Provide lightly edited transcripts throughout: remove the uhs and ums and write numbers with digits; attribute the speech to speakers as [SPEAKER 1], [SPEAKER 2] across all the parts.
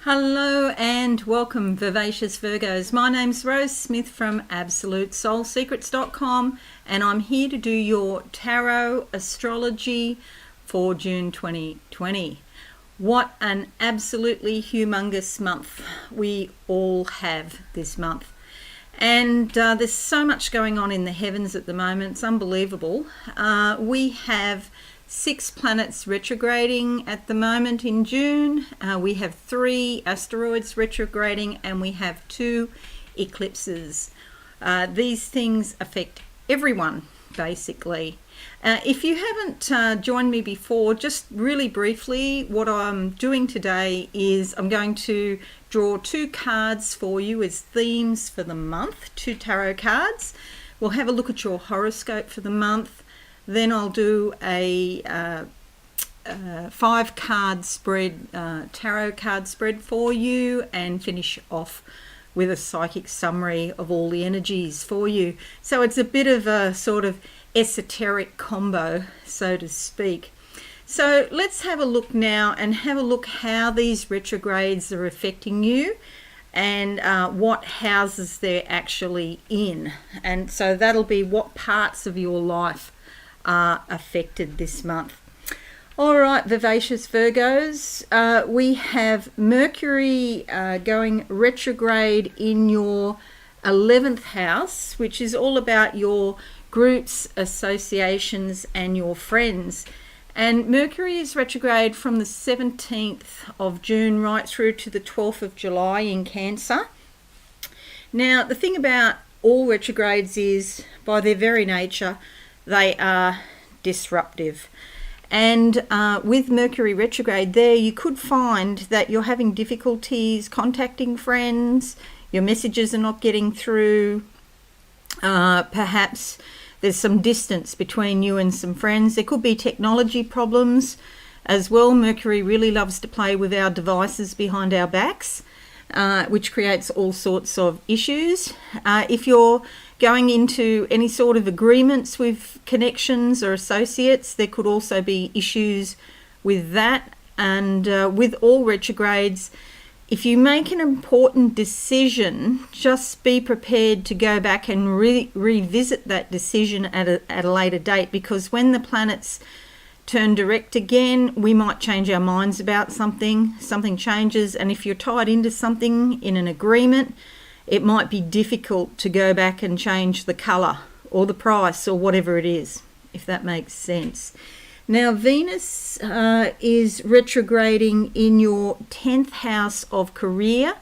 [SPEAKER 1] Hello and welcome, Vivacious Virgos. My name's Rose Smith from AbsoluteSoulSecrets.com, and I'm here to do your tarot astrology for June 2020. What an absolutely humongous month we all have this month. And there's so much going on in the heavens at the moment. It's unbelievable. We have 6 planets retrograding at the moment in June. We have 3 asteroids retrograding, and we have 2 eclipses. These things affect everyone, basically. If you haven't joined me before, just really briefly, what I'm doing today is I'm going to draw 2 cards for you as themes for the month, 2 tarot cards. We'll have a look at your horoscope for the month. Then I'll do a 5-card spread, tarot card spread for you, and finish off with a psychic summary of all the energies for you. So it's a bit of a sort of esoteric combo, so to speak. So let's have a look now and have a look how these retrogrades are affecting you and what houses they're actually in. And so that'll be what parts of your life are affected this month. All right, Vivacious Virgos, we have Mercury going retrograde in your 11th house, which is all about your groups, associations, and your friends. And Mercury is retrograde from the 17th of June right through to the 12th of July in Cancer. Now, the thing about all retrogrades is, by their very nature, they are disruptive. And with Mercury retrograde there, you could find that you're having difficulties contacting friends, your messages are not getting through, perhaps there's some distance between you and some friends. There could be technology problems as well. Mercury really loves to play with our devices behind our backs, which creates all sorts of issues. If you're going into any sort of agreements with connections or associates, there could also be issues with that. And with all retrogrades, if you make an important decision, just be prepared to go back and revisit that decision at a later date, because when the planets turn direct again, we might change our minds about something changes, and if you're tied into something in an agreement, it might be difficult to go back and change the colour or the price or whatever it is, if that makes sense. Now, Venus is retrograding in your 10th house of career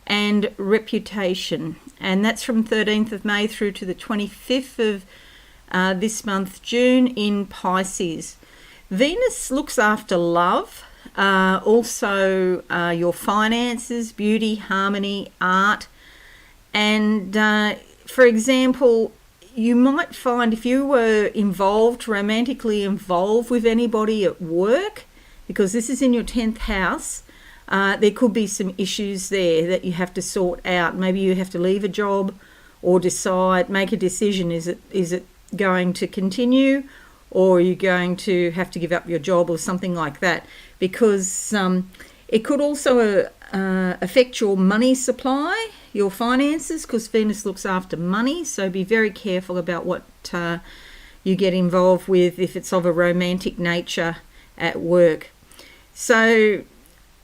[SPEAKER 1] and reputation, and that's from 13th of May through to the 25th of this month, June, in Pisces. Venus looks after love, also your finances, beauty, harmony, art. And for example, you might find if you were romantically involved with anybody at work, because this is in your 10th house, there could be some issues there that you have to sort out. Maybe you have to leave a job or make a decision. Is it going to continue, or are you going to have to give up your job or something like that? Because it could also affect your money supply, your finances, because Venus looks after money. So be very careful about what you get involved with if it's of a romantic nature at work. So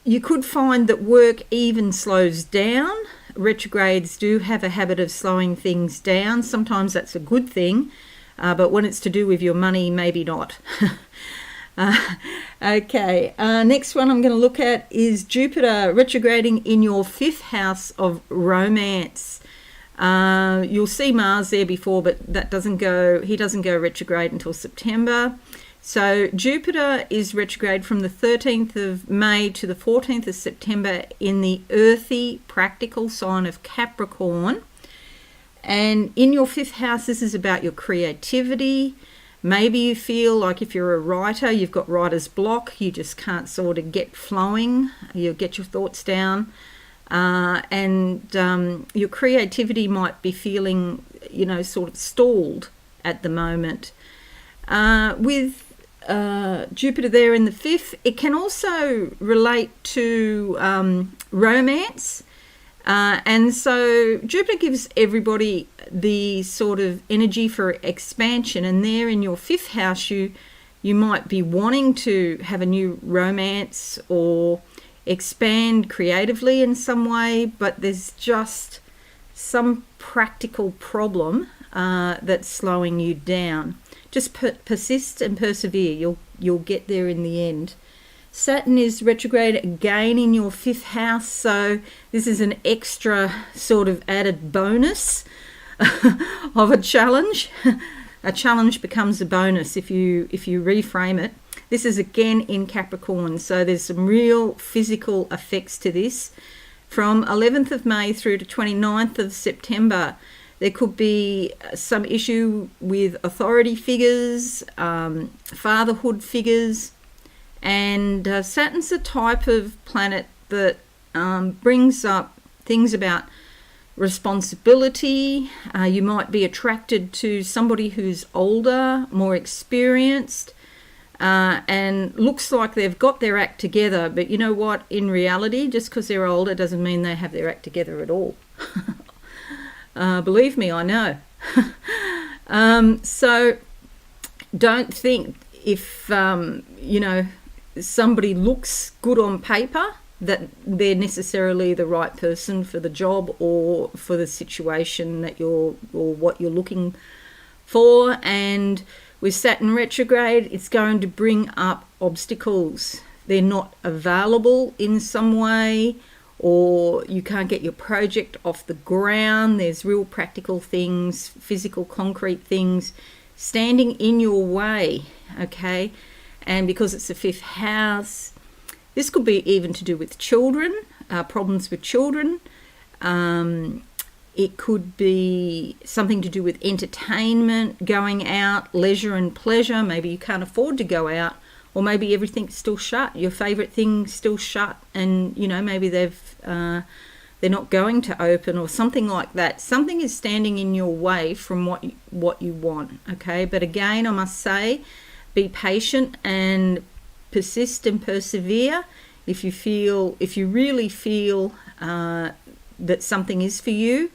[SPEAKER 1] you could find that work even slows down. Retrogrades do have a habit of slowing things down. Sometimes that's a good thing, but when it's to do with your money, maybe not. Okay, next one I'm going to look at is Jupiter retrograding in your 5th house of romance. You'll see Mars there before, but he doesn't go retrograde until September. So Jupiter is retrograde from the 13th of May to the 14th of September in the earthy, practical sign of Capricorn. And in your 5th house, this is about your creativity. Maybe you feel like if you're a writer, you've got writer's block, you just can't sort of get flowing, you get your thoughts down, and your creativity might be feeling, sort of stalled at the moment. With Jupiter there in the 5th. It can also relate to romance. And so Jupiter gives everybody the sort of energy for expansion, and there in your 5th house you might be wanting to have a new romance or expand creatively in some way, but there's just some practical problem that's slowing you down. Just persist and persevere. You'll get there in the end. Saturn is retrograde again in your 5th house, so this is an extra sort of added bonus of a challenge. A challenge becomes a bonus if you reframe it. This is again in Capricorn, so there's some real physical effects to this. From 11th of May through to 29th of September, there could be some issue with authority figures, fatherhood figures, and Saturn's a type of planet that brings up things about responsibility. You might be attracted to somebody who's older, more experienced, and looks like they've got their act together. But you know what? In reality, just because they're older doesn't mean they have their act together at all. Believe me, I know. So don't think if, somebody looks good on paper that they're necessarily the right person for the job or for the situation that or what you're looking for. And with Saturn retrograde, it's going to bring up obstacles. They're not available in some way, or you can't get your project off the ground. There's real practical things, physical, concrete things standing in your way, okay? And because it's the 5th house, this could be even to do with children, problems with children. It could be something to do with entertainment, going out, leisure and pleasure. Maybe you can't afford to go out, or maybe everything's still shut. Your favourite thing's still shut, and maybe they're not going to open, or something like that. Something is standing in your way from what you want. Okay, but again, I must say, be patient and persist and persevere. If you really feel that something is for you,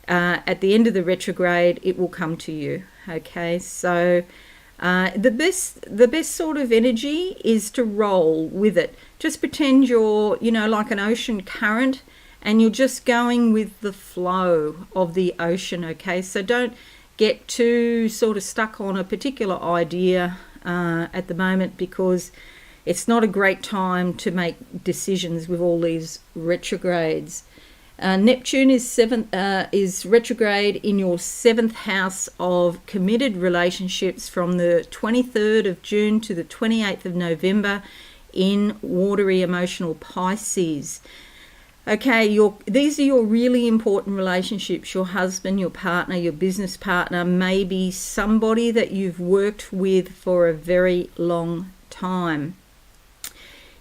[SPEAKER 1] at the end of the retrograde, it will come to you. Okay, so the best sort of energy is to roll with it. Just pretend you're, like an ocean current, and you're just going with the flow of the ocean. Okay, so don't get too sort of stuck on a particular idea at the moment, because it's not a great time to make decisions with all these retrogrades. Neptune is retrograde in your 7th house of committed relationships from the 23rd of June to the 28th of November in watery emotional Pisces. Okay, these are your really important relationships. Your husband, your partner, your business partner, maybe somebody that you've worked with for a very long time.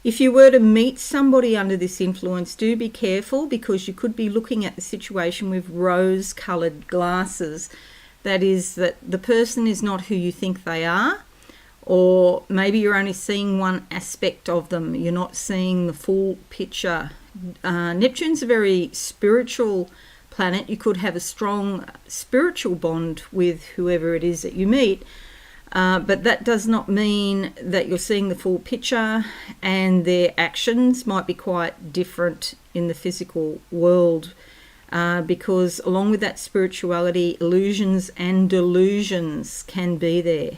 [SPEAKER 1] If you were to meet somebody under this influence, do be careful, because you could be looking at the situation with rose-coloured glasses. That is, that the person is not who you think they are, or maybe you're only seeing one aspect of them. You're not seeing the full picture. Neptune's a very spiritual planet. You could have a strong spiritual bond with whoever it is that you meet. But that does not mean that you're seeing the full picture, and their actions might be quite different in the physical world, because along with that spirituality, illusions and delusions can be there.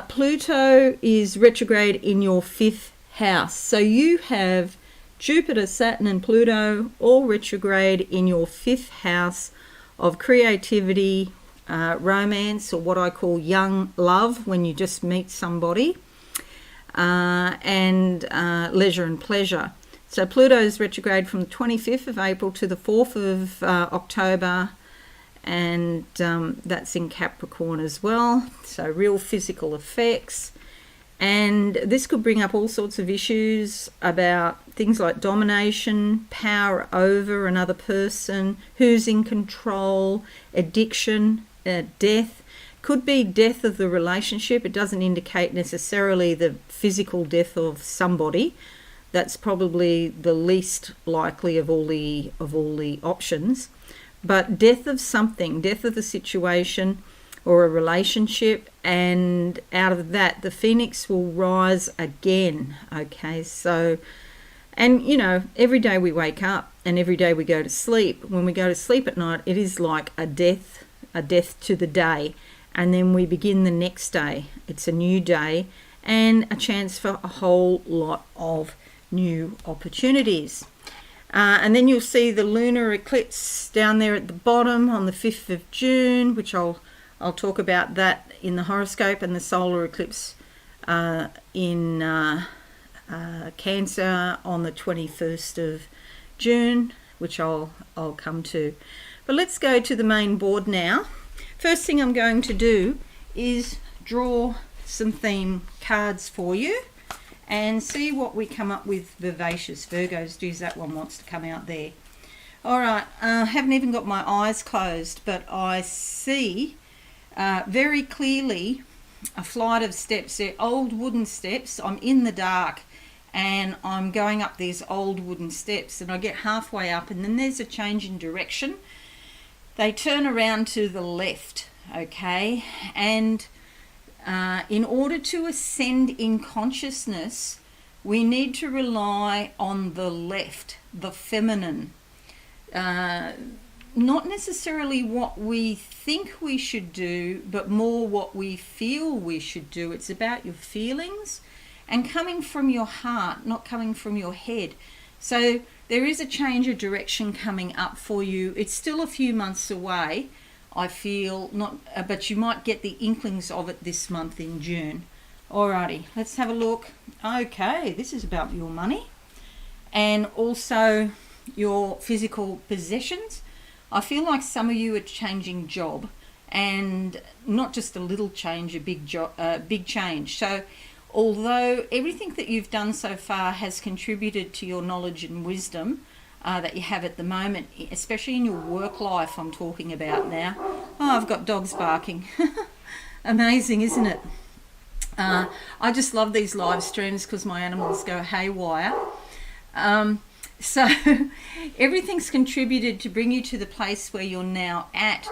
[SPEAKER 1] Pluto is retrograde in your 5th house. So you have Jupiter, Saturn and Pluto all retrograde in your 5th house of creativity, romance, or what I call young love, when you just meet somebody, and leisure and pleasure. So Pluto is retrograde from the 25th of April to the 4th of October, and that's in Capricorn as well. So real physical effects. And this could bring up all sorts of issues about things like domination, power over another person, who's in control, addiction, death. Could be death of the relationship. It doesn't indicate necessarily the physical death of somebody. That's probably the least likely of all the options. But death of something, death of the situation or a relationship, and out of that the phoenix will rise again. Okay, so, and you know, every day we wake up and every day we go to sleep, when we go to sleep at night, it is like a death to the day, and then we begin the next day. It's a new day and a chance for a whole lot of new opportunities. And then you'll see the lunar eclipse down there at the bottom on the 5th of June, which I'll talk about that in the horoscope, and the solar eclipse in Cancer on the 21st of June, which I'll come to. But let's go to the main board now. First thing I'm going to do is draw some theme cards for you and see what we come up with. Vivacious Virgos, geez, that one wants to come out there. All right, I haven't even got my eyes closed, but I see very clearly a flight of steps. They're old wooden steps. I'm in the dark and I'm going up these old wooden steps, and I get halfway up and then there's a change in direction. They turn around to the left, okay? And in order to ascend in consciousness, we need to rely on the left, the feminine. Not necessarily what we think we should do, but more what we feel we should do. It's about your feelings and coming from your heart, not coming from your head. So there is a change of direction coming up for you. It's still a few months away, I feel, but you might get the inklings of it this month in June. Alrighty, let's have a look. Okay, this is about your money and also your physical possessions. I feel like some of you are changing job, and not just a little change, a big change. So although everything that you've done so far has contributed to your knowledge and wisdom that you have at the moment, especially in your work life I'm talking about now. Oh, I've got dogs barking. Amazing, isn't it? I just love these live streams because my animals go haywire. So everything's contributed to bring you to the place where you're now at.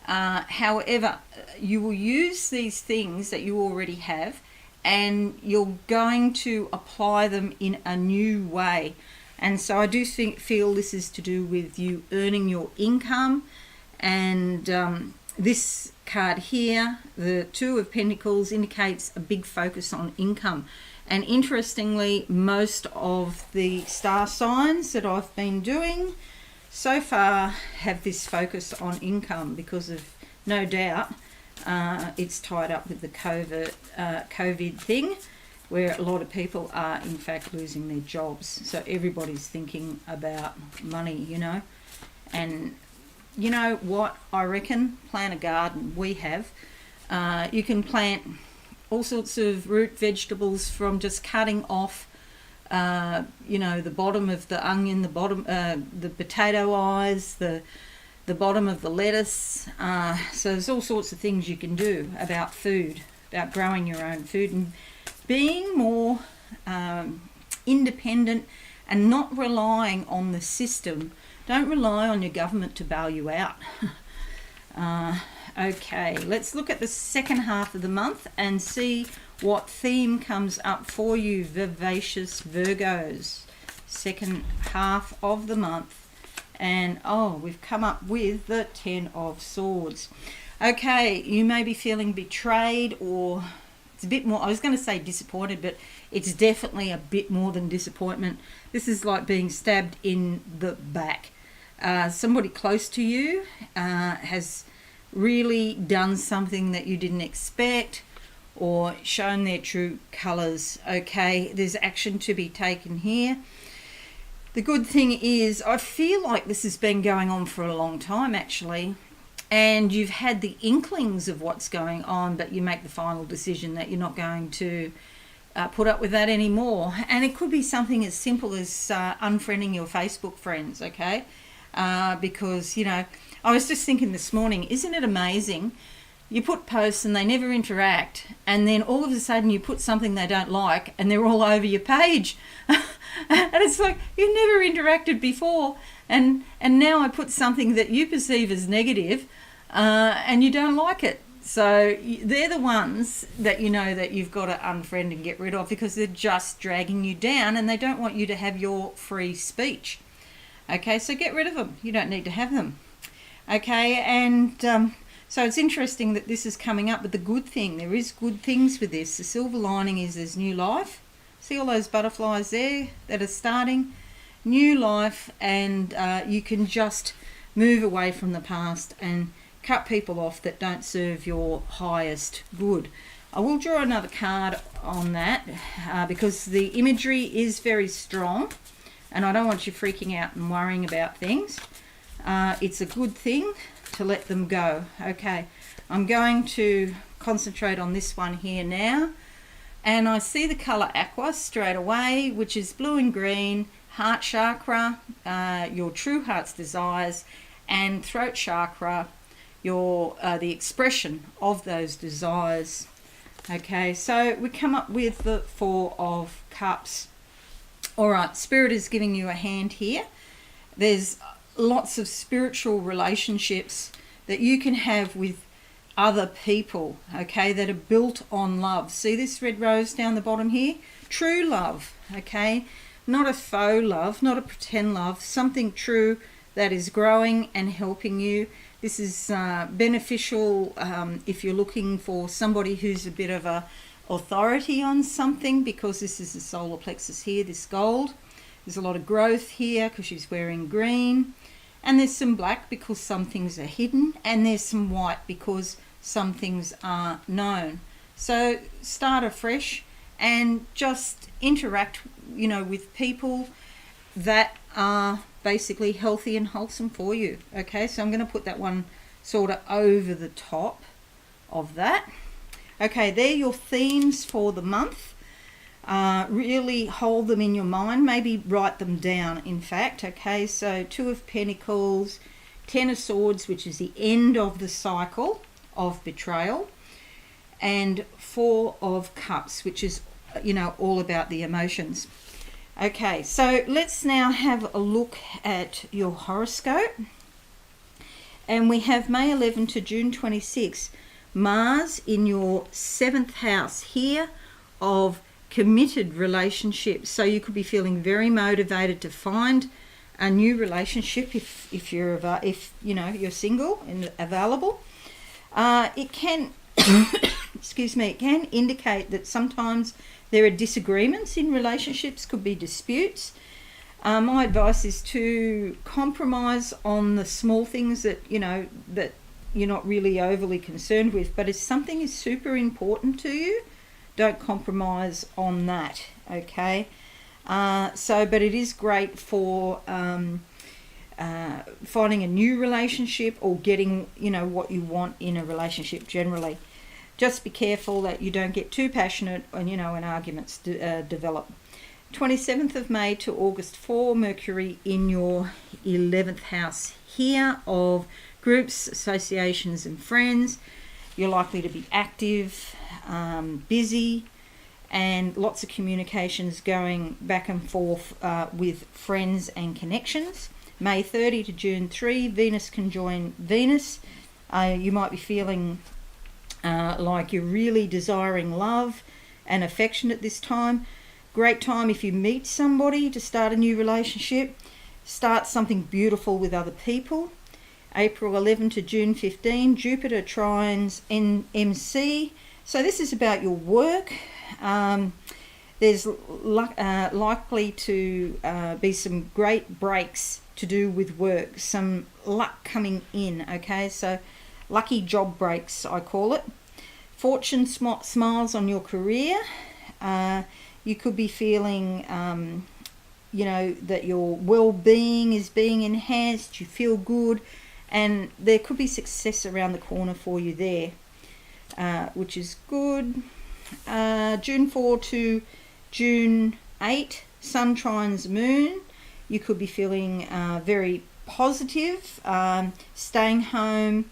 [SPEAKER 1] However, you will use these things that you already have, and you're going to apply them in a new way. And so I do feel this is to do with you earning your income. And this card here, the Two of Pentacles, indicates a big focus on income. And interestingly, most of the star signs that I've been doing so far have this focus on income because of, no doubt, it's tied up with the COVID thing, where a lot of people are in fact losing their jobs. So everybody's thinking about money, you know. And you know what I reckon? Plant a garden. We have. You can plant all sorts of root vegetables, from just cutting off, you know, the bottom of the onion, the potato eyes, the bottom of the lettuce. So there's all sorts of things you can do about food, about growing your own food and being more independent and not relying on the system. Don't rely on your government to bail you out. Okay, let's look at the second half of the month and see what theme comes up for you, Vivacious Virgos. Second half of the month. And we've come up with the 10 of Swords. Okay, you may be feeling betrayed, or it's a bit more, I was going to say disappointed, but it's definitely a bit more than disappointment. This is like being stabbed in the back. Somebody close to you has really done something that you didn't expect, or shown their true colours. Okay, there's action to be taken here. The good thing is, I feel like this has been going on for a long time actually, and you've had the inklings of what's going on, but you make the final decision that you're not going to put up with that anymore. And it could be something as simple as unfriending your Facebook friends, okay? Because, you know, I was just thinking this morning, isn't it amazing? you put posts and they never interact, and then all of a sudden you put something they don't like and they're all over your page. And it's like, you've never interacted before, and now I put something that you perceive as negative, and you don't like it. So they're the ones that you know that you've got to unfriend and get rid of, because they're just dragging you down and they don't want you to have your free speech. Okay, so get rid of them. You don't need to have them. Okay, and so it's interesting that this is coming up, but the good thing, there is good things with this. The silver lining is there's new life. See all those butterflies there that are starting? New life, and you can just move away from the past and cut people off that don't serve your highest good. I will draw another card on that because the imagery is very strong, and I don't want you freaking out and worrying about things. It's a good thing to let them go. Okay, I'm going to concentrate on this one here now, and I see the colour aqua straight away, which is blue and green, heart chakra, your true heart's desires, and throat chakra, your the expression of those desires. Okay, so we come up with the Four of Cups. All right, Spirit is giving you a hand here. There's lots of spiritual relationships that you can have with other people, okay, that are built on love. See this red rose down the bottom here? True love, okay? Not a faux love, not a pretend love, something true that is growing and helping you. This is beneficial if you're looking for somebody who's a bit of a authority on something, because this is the solar plexus here, this gold. There's a lot of growth here because she's wearing green. And there's some black because some things are hidden. And there's some white because some things are known. So start afresh and just interact, you know, with people that are basically healthy and wholesome for you. Okay, so I'm going to put that one sort of over the top of that. Okay, they're your themes for the month. Really hold them in your mind, maybe write them down, in fact. Okay, so Two of Pentacles, Ten of Swords, which is the end of the cycle of betrayal, and Four of Cups, which is, you know, all about the emotions. Okay, so let's now have a look at your horoscope. And we have May 11 to June 26. Mars in your 7th house here of committed relationships. So you could be feeling very motivated to find a new relationship if you're you're single and available. It can excuse me, it can indicate that sometimes there are disagreements in relationships, could be disputes. My advice is to compromise on the small things that you're not really overly concerned with, but if something is super important to you, don't compromise on that. Okay, but it is great for finding a new relationship or getting what you want in a relationship generally. Just be careful that you don't get too passionate and when arguments develop. 27th of May to August 4, Mercury in your 11th house here of groups, associations and friends. You're likely to be active, busy, and lots of communications going back and forth with friends and connections. May 30 to June 3, Venus conjoin Venus. You might be feeling like you're really desiring love and affection at this time. Great time if you meet somebody to start a new relationship. Start something beautiful with other people. April 11 to June 15, Jupiter trines MC. So this is about your work. There's likely to be some great breaks to do with work, some luck coming in, okay? So lucky job breaks, I call it. Fortune smiles on your career. You could be feeling, that your well-being is being enhanced. You feel good. And there could be success around the corner for you there, which is good. June 4 to June 8, Sun trines Moon. You could be feeling very positive, staying home,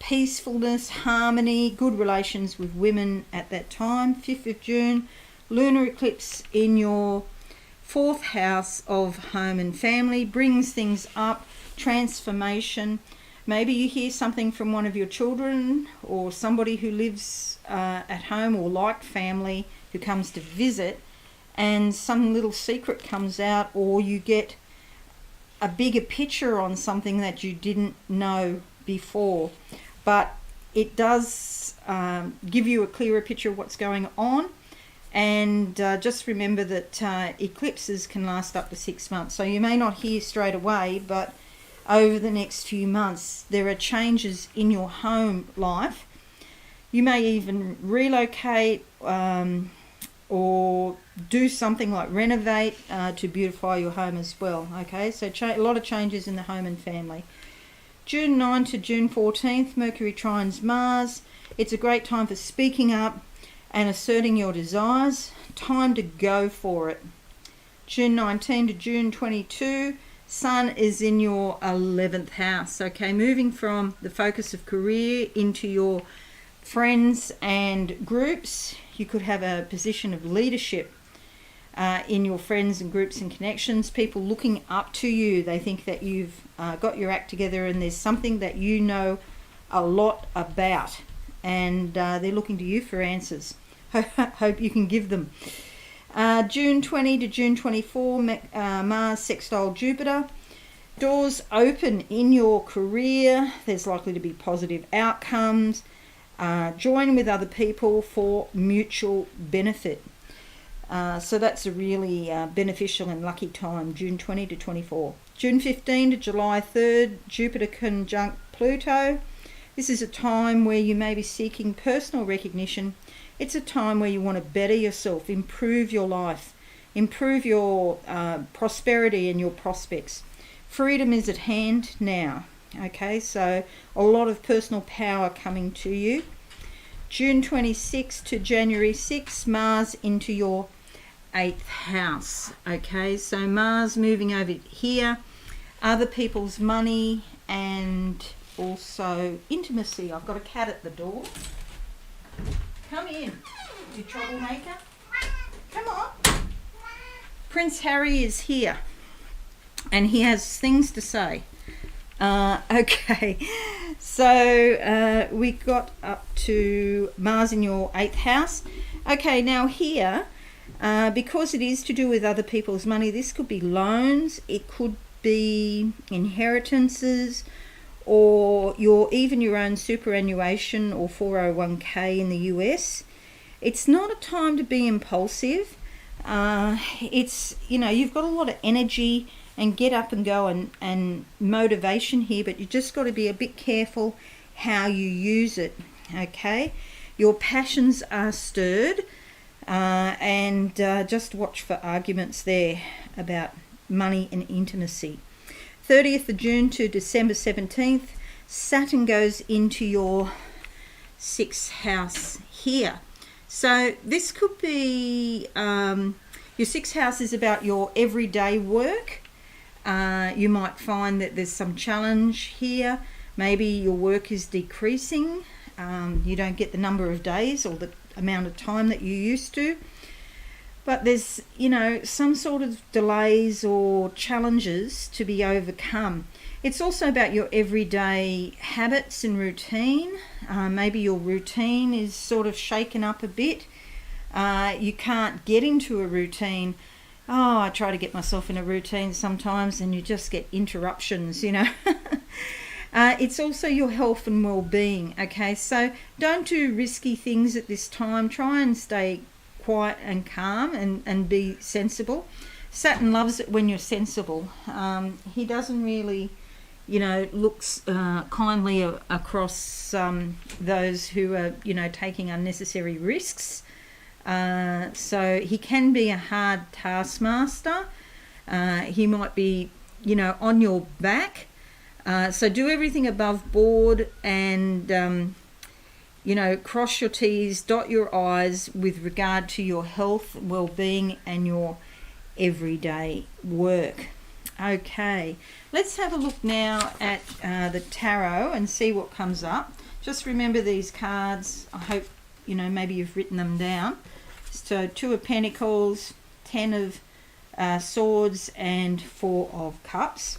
[SPEAKER 1] peacefulness, harmony, good relations with women at that time. 5th of June, lunar eclipse in your 4th house of home and family, brings things up, transformation. Maybe you hear something from one of your children or somebody who lives at home or like family who comes to visit, and some little secret comes out, or you get a bigger picture on something that you didn't know before. But it does give you a clearer picture of what's going on. And just remember that eclipses can last up to 6 months. So you may not hear straight away, but over the next few months there are changes in your home life. You may even relocate or do something like renovate to beautify your home as well. Okay, so a lot of changes in the home and family. June 9 to June 14th, Mercury trines Mars. It's a great time for speaking up and asserting your desires. Time to go for it. June 19 to June 22, Sun is in your 11th house. Okay, moving from the focus of career into your friends and groups. You could have a position of leadership in your friends and groups and connections. People looking up to you. They think that you've got your act together and there's something that you know a lot about, and they're looking to you for answers. Hope you can give them. June 20 to June 24, Mars sextile Jupiter. Doors open in your career. There's likely to be positive outcomes. Join with other people for mutual benefit. So that's a really beneficial and lucky time, June 20 to 24. June 15 to July 3rd, Jupiter conjunct Pluto. This is a time where you may be seeking personal recognition. It's a time where you want to better yourself, improve your life, improve your prosperity and your prospects. Freedom is at hand now. Okay, so a lot of personal power coming to you. June 26 to January 6, Mars into your 8th house. Okay, so Mars moving over here, other people's money and also intimacy. I've got a cat at the door. Come in, you troublemaker. Come on. Prince Harry is here and he has things to say. Okay, so we got up to Mars in your 8th house. Okay, now here, because it is to do with other people's money, this could be loans, it could be inheritances, or even your own superannuation or 401k in the US. It's not a time to be impulsive. It's, you've got a lot of energy and get up and go and motivation here, but you just got to be a bit careful how you use it. Okay, your passions are stirred, and just watch for arguments there about money and intimacy. 30th of June to December 17th, Saturn goes into your 6th house here. So this could be, your 6th house is about your everyday work. You might find that there's some challenge here. Maybe your work is decreasing. You don't get the number of days or the amount of time that you used to. But there's, some sort of delays or challenges to be overcome. It's also about your everyday habits and routine. Maybe your routine is sort of shaken up a bit. You can't get into a routine. I try to get myself in a routine sometimes and you just get interruptions, It's also your health and well-being, okay? So don't do risky things at this time. Try and stay quiet and calm and be sensible. Saturn loves it when you're sensible. He doesn't really, looks kindly across those who are, taking unnecessary risks. So he can be a hard taskmaster. He might be, on your back. So do everything above board and, cross your T's, dot your I's with regard to your health, well-being and your everyday work. Okay, let's have a look now at the tarot and see what comes up. Just remember these cards. I hope, you know, maybe you've written them down. So 2 of Pentacles, 10 of Swords, and 4 of Cups.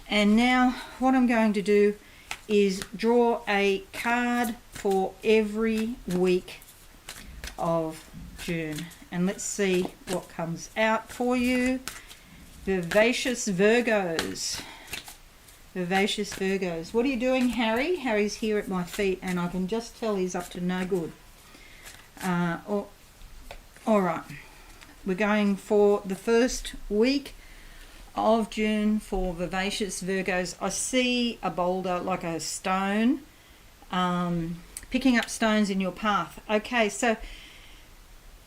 [SPEAKER 1] And now what I'm going to do is draw a card for every week of June. And let's see what comes out for you. Vivacious Virgos. Vivacious Virgos. What are you doing, Harry? Harry's here at my feet, and I can just tell he's up to no good. All right. We're going for the first week of June for Vivacious Virgos. I see a boulder, like a stone, picking up stones in your path. Okay, so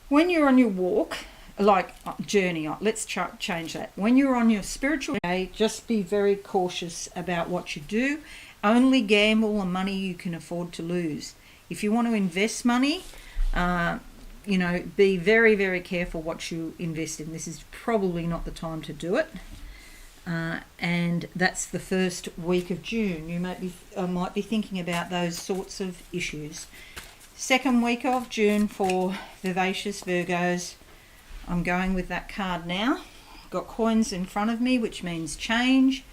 [SPEAKER 1] when you're on your walk, like journey, let's change that. When you're on your spiritual day, just be very cautious about what you do. Only gamble the money you can afford to lose. If you want to invest money, you know, be very, very careful what you invest in. This is probably not the time to do it. And that's the first week of June. You might be thinking about those sorts of issues. Second week of June for Vivacious Virgos. I'm going with that card now. Got coins in front of me, which means change.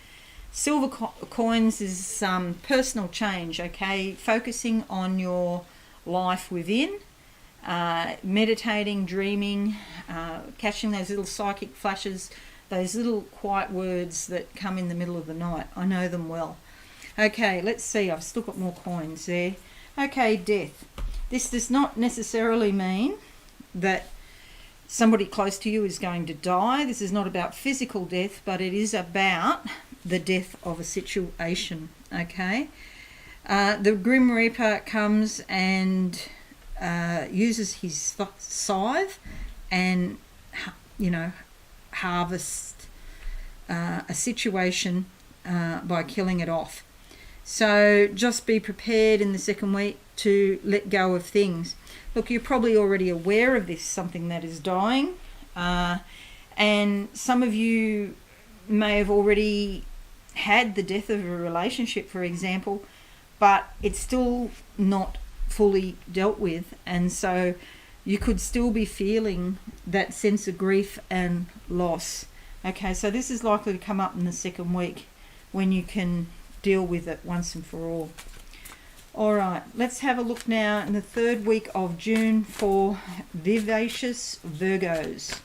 [SPEAKER 1] Silver coins is personal change, okay? Focusing on your life within, meditating, dreaming, catching those little psychic flashes, those little quiet words that come in the middle of the night. I know them well. Okay, let's see. I've still got more coins there. Okay, death. This does not necessarily mean that somebody close to you is going to die. This is not about physical death, but it is about the death of a situation, okay? The Grim Reaper comes and uses his scythe and, you know, harvest a situation by killing it off. So just be prepared in the second week to let go of things. Look, you're probably already aware of this, something that is dying, and some of you may have already had the death of a relationship, for example, but it's still not fully dealt with, and so you could still be feeling that sense of grief and loss. Okay, so this is likely to come up in the second week when you can deal with it once and for all. All right, let's have a look now in the third week of June for Vivacious Virgos.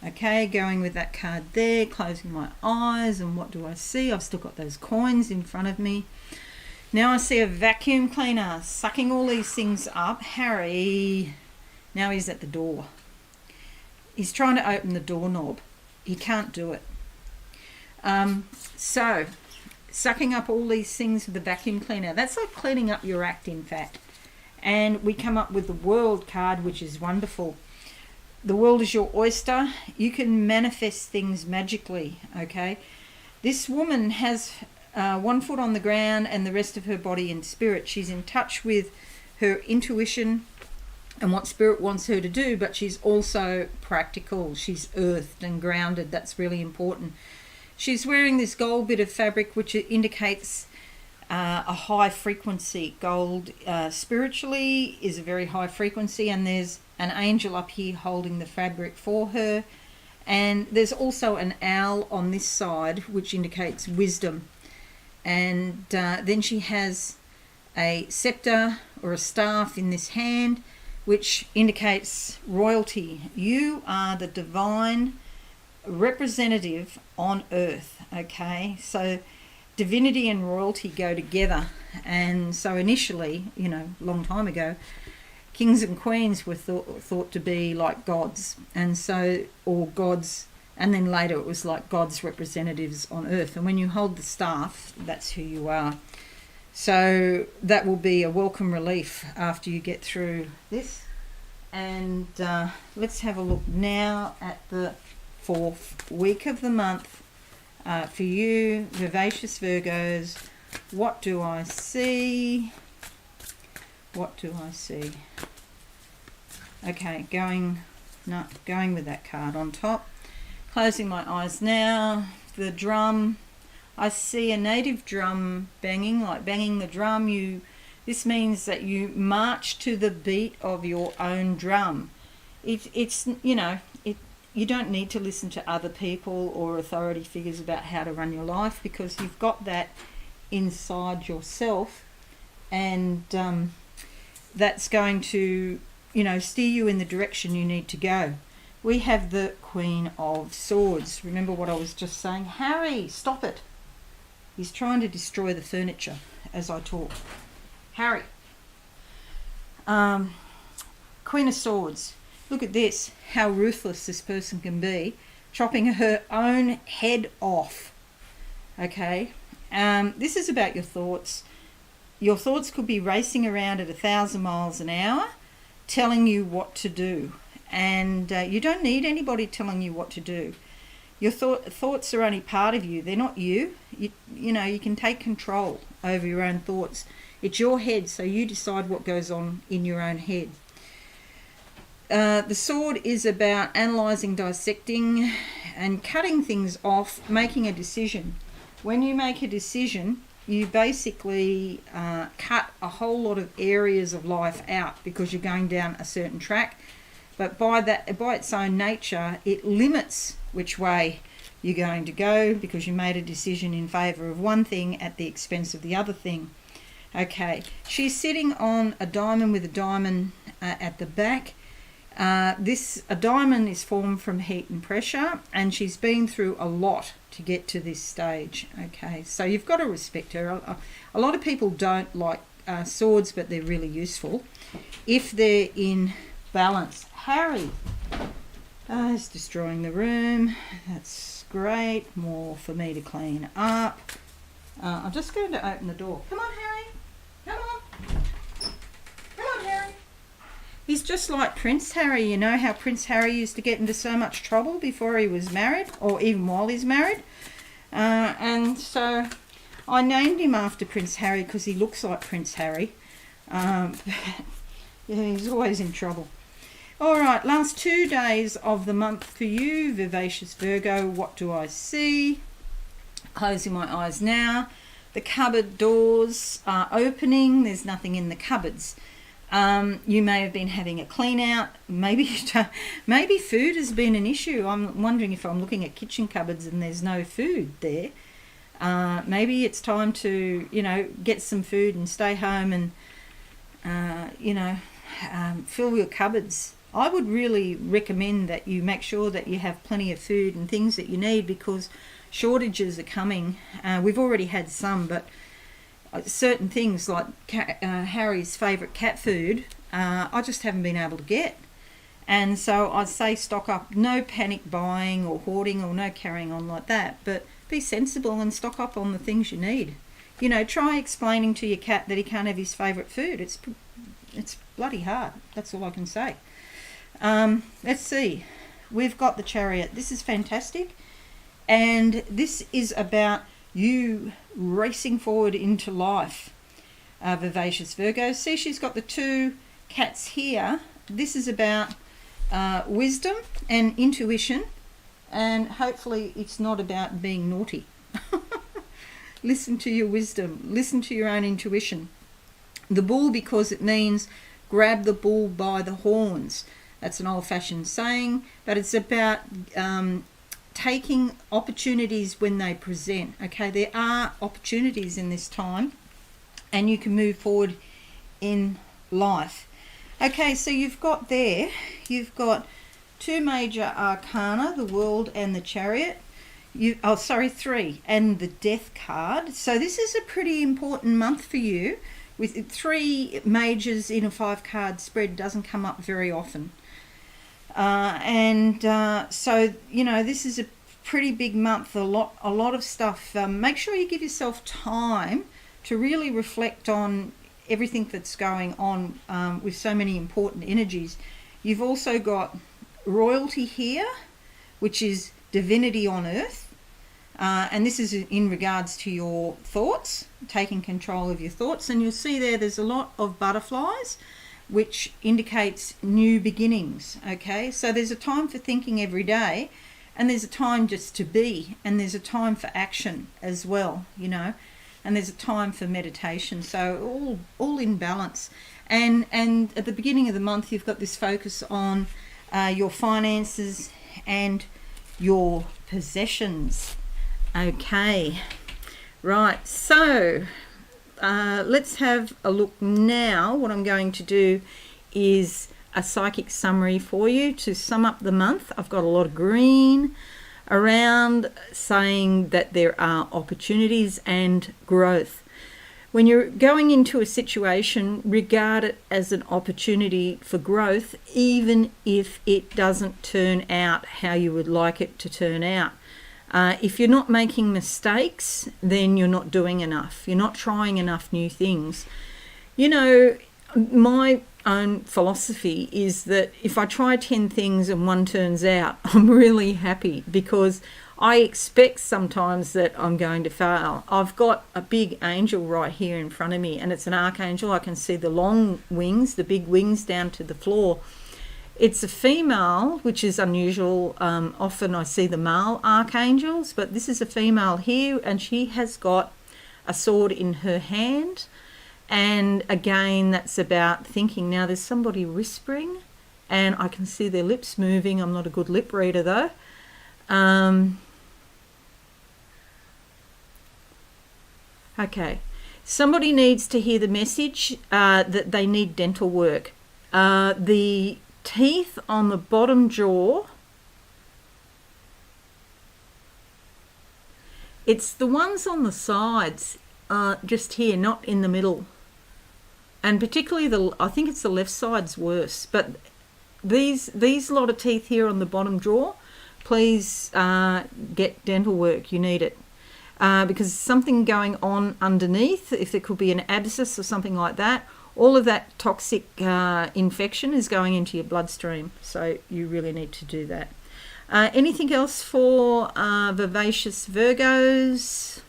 [SPEAKER 1] Okay, going with that card there, closing my eyes, and what do I see? I've still got those coins in front of me. Now I see a vacuum cleaner sucking all these things up. Harry, now he's at the door. He's trying to open the doorknob. He can't do it. So, sucking up all these things with the vacuum cleaner. That's like cleaning up your act, in fact. And we come up with the World card, which is wonderful. The world is your oyster. You can manifest things magically, okay? This woman has 1 foot on the ground and the rest of her body in spirit. She's in touch with her intuition and what spirit wants her to do, but she's also practical. She's earthed and grounded. That's really important. She's wearing this gold bit of fabric, which indicates a high frequency. Gold spiritually is a very high frequency, and there's an angel up here holding the fabric for her. And there's also an owl on this side, which indicates wisdom. And then she has a scepter or a staff in this hand, which indicates royalty. You are the divine representative on earth, okay? So divinity and royalty go together. And so initially, you know, a long time ago, kings and queens were thought to be like gods, and so, or gods, and then later it was like God's representatives on earth. And when you hold the staff, that's who you are. So that will be a welcome relief after you get through this. And let's have a look now at the 4th week of the month for you, Vivacious Virgos. What do I see? What do I see? Okay, going with that card on top. Closing my eyes now. The drum. I see a native drum banging, like banging the drum. You This means that you march to the beat of your own drum. It's you don't need to listen to other people or authority figures about how to run your life, because you've got that inside yourself, and that's going to, steer you in the direction you need to go. We have the Queen of Swords. Remember what I was just saying? Harry, stop it. He's trying to destroy the furniture as I talk. Harry. Queen of Swords. Look at this, how ruthless this person can be, chopping her own head off. Okay? This is about your thoughts. Your thoughts could be racing around at 1,000 miles an hour, telling you what to do. And you don't need anybody telling you what to do. Your thoughts are only part of you. They're not you. You can take control over your own thoughts. It's your head, so you decide what goes on in your own head. The sword is about analysing, dissecting, and cutting things off, making a decision. When you make a decision, you basically cut a whole lot of areas of life out because you're going down a certain track. But by its own nature, it limits which way you're going to go, because you made a decision in favour of one thing at the expense of the other thing. Okay, she's sitting on a diamond with a diamond at the back. A diamond is formed from heat and pressure, and she's been through a lot to get to this stage. Okay, so you've got to respect her. A lot of people don't like swords, but they're really useful if they're in balance. Harry is destroying the room. That's great. More for me to clean up. I'm just going to open the door. Come on, Harry. Come on. Come on, Harry. He's just like Prince Harry. You know how Prince Harry used to get into so much trouble before he was married, or even while he's married? And so I named him after Prince Harry because he looks like Prince Harry. Yeah, he's always in trouble. All right, last 2 days of the month for you, Vivacious Virgo. What do I see? Closing my eyes now. The cupboard doors are opening. There's nothing in the cupboards. You may have been having a clean out. Maybe food has been an issue. I'm wondering if I'm looking at kitchen cupboards and there's no food there. Maybe it's time to, get some food and stay home and, fill your cupboards. I would really recommend that you make sure that you have plenty of food and things that you need, because shortages are coming. We've already had some, but certain things like Harry's favourite cat food, I just haven't been able to get. And so I'd say stock up. No panic buying or hoarding or no carrying on like that, but be sensible and stock up on the things you need. Try explaining to your cat that he can't have his favourite food. It's bloody hard. That's all I can say. Let's see. We've got the Chariot. This is fantastic. And this is about you racing forward into life, Vivacious Virgo. See, she's got the 2 cats here. This is about wisdom and intuition, and hopefully it's not about being naughty. Listen to your wisdom. Listen to your own intuition. The bull, because it means grab the bull by the horns. That's an old-fashioned saying, but it's about taking opportunities when they present. Okay, there are opportunities in this time, and you can move forward in life. Okay, so you've got 2 major arcana, the World and the Chariot. 3, and the Death card. So this is a pretty important month for you. With 3 majors in a 5-card spread doesn't come up very often. So this is a pretty big month, a lot of stuff. Make sure you give yourself time to really reflect on everything that's going on with so many important energies. You've also got royalty here, which is divinity on earth, and this is in regards to your thoughts, taking control of your thoughts. And you'll see there's a lot of butterflies, which indicates new beginnings. Okay, so there's a time for thinking every day, and there's a time just to be, and there's a time for action as well, and there's a time for meditation. So all in balance. And at the beginning of the month, you've got this focus on your finances and your possessions. Okay, right, so let's have a look now. What I'm going to do is a psychic summary for you to sum up the month. I've got a lot of green around saying that there are opportunities and growth. When you're going into a situation, regard it as an opportunity for growth, even if it doesn't turn out how you would like it to turn out. If you're not making mistakes, then you're not doing enough. You're not trying enough new things. You know, my own philosophy is that if I try 10 things and one turns out, I'm really happy, because I expect sometimes that I'm going to fail. I've got a big angel right here in front of me, and it's an archangel. I can see the long wings, the big wings down to the floor. It's a female, which is unusual. Often I see the male archangels, but this is a female here, and she has got a sword in her hand. And again, that's about thinking. Now there's somebody whispering, and I can see their lips moving. I'm not a good lip reader though. Okay, somebody needs to hear the message that they need dental work. The teeth on the bottom jaw, it's the ones on the sides, just here, not in the middle. And particularly I think it's the left side's worse. But these lot of teeth here on the bottom jaw, please get dental work. You need it. Because there's something going on underneath. If there could be an abscess or something like that, all of that toxic infection is going into your bloodstream. So you really need to do that. Anything else for Vivacious Virgos?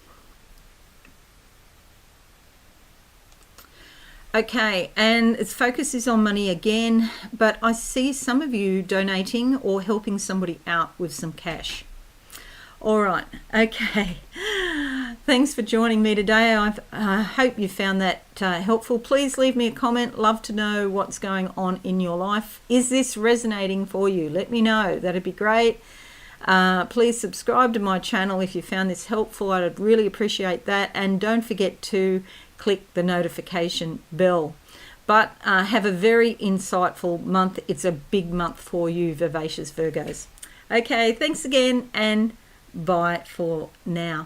[SPEAKER 1] Okay, and its focus is on money again, but I see some of you donating or helping somebody out with some cash. All right, okay. Thanks for joining me today. I hope you found that helpful. Please leave me a comment. Love to know what's going on in your life. Is this resonating for you? Let me know. That'd be great. Please subscribe to my channel if you found this helpful. I'd really appreciate that. And don't forget to click the notification bell. But have a very insightful month. It's a big month for you, Vivacious Virgos. Okay, thanks again, and bye for now.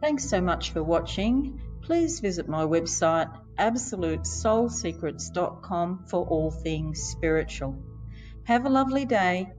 [SPEAKER 1] Thanks so much for watching. Please visit my website absolutesoulsecrets.com for all things spiritual. Have a lovely day.